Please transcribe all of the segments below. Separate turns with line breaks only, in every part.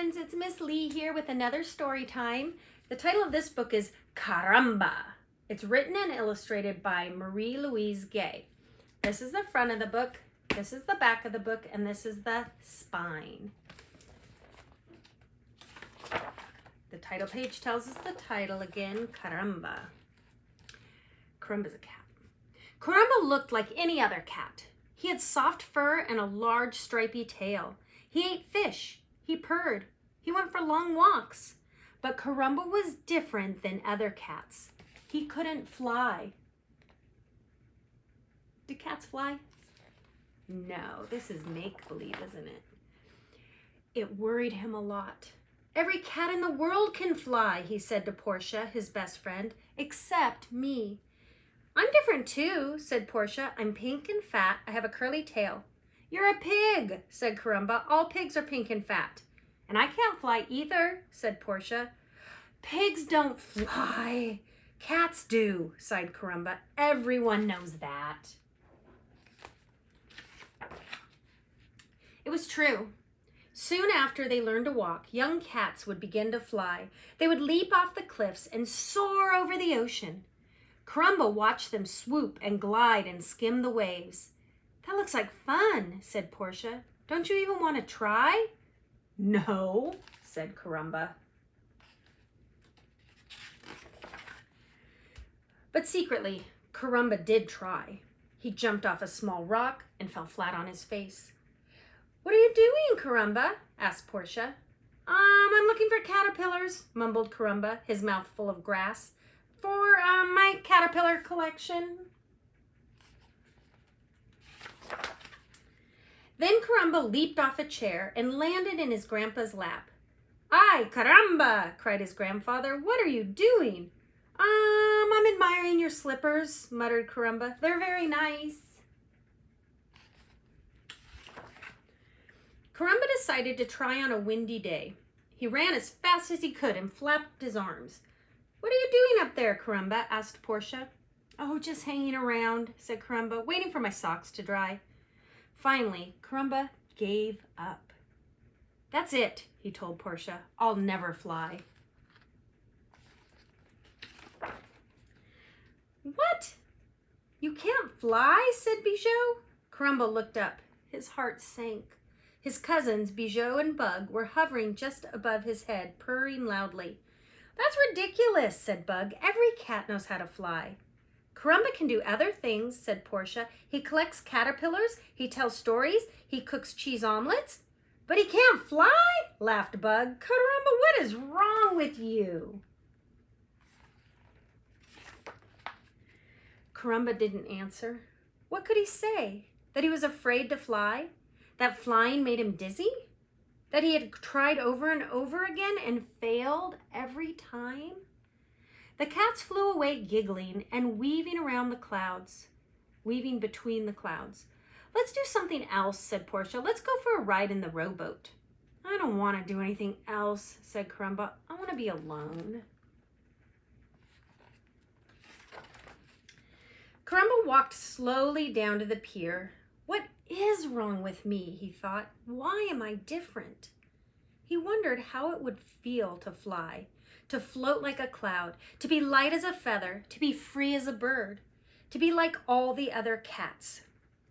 friends, it's Miss Lee here with another story time. The title of this book is Caramba. It's written and illustrated by Marie-Louise Gay. This is the front of the book, this is the back of the book, and this is the spine. The title page tells us the title again, Caramba. Caramba's a cat. Caramba looked like any other cat. He had soft fur and a large stripy tail. He ate fish. He purred. He went for long walks. But Caramba was different than other cats. He couldn't fly. Do cats fly? No, this is make-believe, isn't it? It worried him a lot. Every cat in the world can fly, he said to Portia, his best friend, except me. I'm different too, said Portia. I'm pink and fat. I have a curly tail. You're a pig, said Caramba. All pigs are pink and fat. And I can't fly either, said Portia. Pigs don't fly. Cats do, sighed Caramba. Everyone knows that. It was true. Soon after they learned to walk, young cats would begin to fly. They would leap off the cliffs and soar over the ocean. Caramba watched them swoop and glide and skim the waves. That looks like fun, said Portia. Don't you even want to try? No, said Caramba. But secretly, Caramba did try. He jumped off a small rock and fell flat on his face. What are you doing, Caramba? Asked Portia. I'm looking for caterpillars, mumbled Caramba, his mouth full of grass, for my caterpillar collection. Then Caramba leaped off a chair and landed in his grandpa's lap. Ay, Caramba, cried his grandfather. What are you doing? I'm admiring your slippers, muttered Caramba. They're very nice. Caramba decided to try on a windy day. He ran as fast as he could and flapped his arms. What are you doing up there, Caramba? Asked Portia. Oh, just hanging around, said Caramba, waiting for my socks to dry. Finally, Caramba gave up. That's it, he told Portia. I'll never fly. What? You can't fly? Said Bijou. Caramba looked up. His heart sank. His cousins, Bijou and Bug, were hovering just above his head, purring loudly. That's ridiculous, said Bug. Every cat knows how to fly. Caramba can do other things, said Portia. He collects caterpillars, he tells stories, he cooks cheese omelets. But he can't fly, laughed Bug. Caramba, what is wrong with you? Caramba didn't answer. What could he say? That he was afraid to fly? That flying made him dizzy? That he had tried over and over again and failed every time? The cats flew away giggling and weaving around the clouds, weaving between the clouds. Let's do something else, said Portia. Let's go for a ride in the rowboat. I don't want to do anything else, said Caramba. I want to be alone. Caramba walked slowly down to the pier. What is wrong with me, he thought. Why am I different? He wondered how it would feel to fly, to float like a cloud, to be light as a feather, to be free as a bird, to be like all the other cats.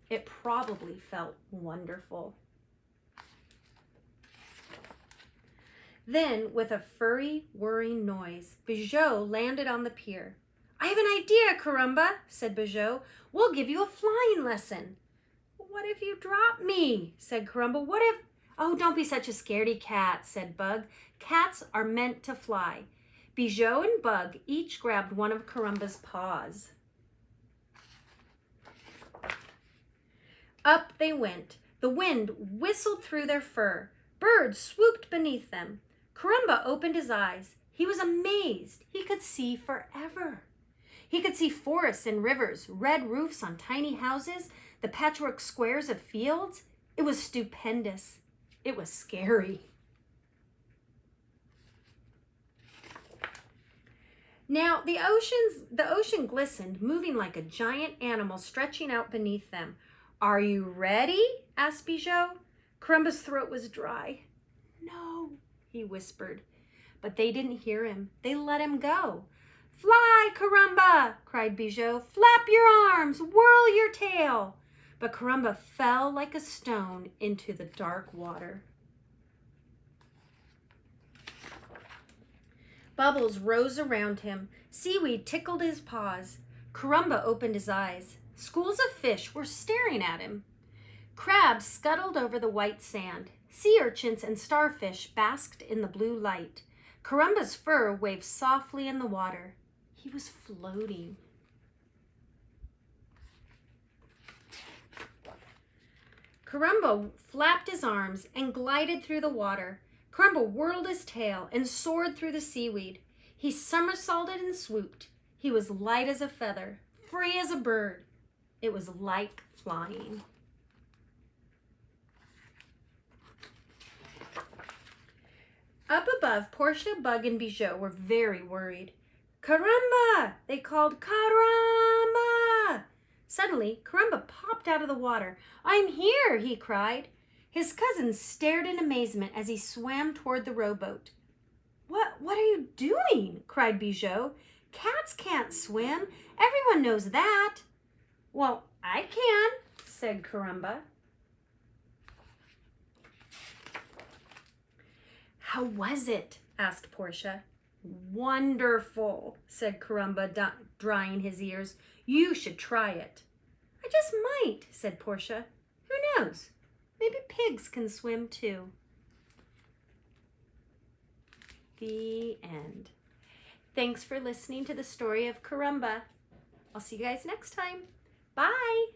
It probably felt wonderful. Then, with a furry, whirring noise, Bijou landed on the pier. I have an idea, Caramba, said Bijou. We'll give you a flying lesson. What if you drop me? Said Caramba. What if... Oh, don't be such a scaredy cat, said Bug. Cats are meant to fly. Bijou and Bug each grabbed one of Caramba's paws. Up they went. The wind whistled through their fur. Birds swooped beneath them. Caramba opened his eyes. He was amazed. He could see forever. He could see forests and rivers, red roofs on tiny houses, the patchwork squares of fields. It was stupendous. It was scary. Now, the ocean glistened, moving like a giant animal stretching out beneath them. Are you ready? Asked Bijou. Caramba's throat was dry. No, he whispered. But they didn't hear him. They let him go. Fly, Caramba, cried Bijou. Flap your arms, whirl your tail. But Caramba fell like a stone into the dark water. Bubbles rose around him. Seaweed tickled his paws. Caramba opened his eyes. Schools of fish were staring at him. Crabs scuttled over the white sand. Sea urchins and starfish basked in the blue light. Caramba's fur waved softly in the water. He was floating. Caramba flapped his arms and glided through the water. Caramba whirled his tail and soared through the seaweed. He somersaulted and swooped. He was light as a feather, free as a bird. It was like flying. Up above, Portia, Bug, and Bijou were very worried. Caramba! They called, Caramba! Suddenly, Caramba popped out of the water. I'm here, he cried. His cousins stared in amazement as he swam toward the rowboat. What are you doing? Cried Bijou. Cats can't swim. Everyone knows that. Well, I can, said Caramba. How was it? Asked Portia. Wonderful, said Caramba, drying his ears. You should try it. I just might, said Portia. Who knows? Maybe pigs can swim too. The end. Thanks for listening to the story of Caramba. I'll see you guys next time. Bye.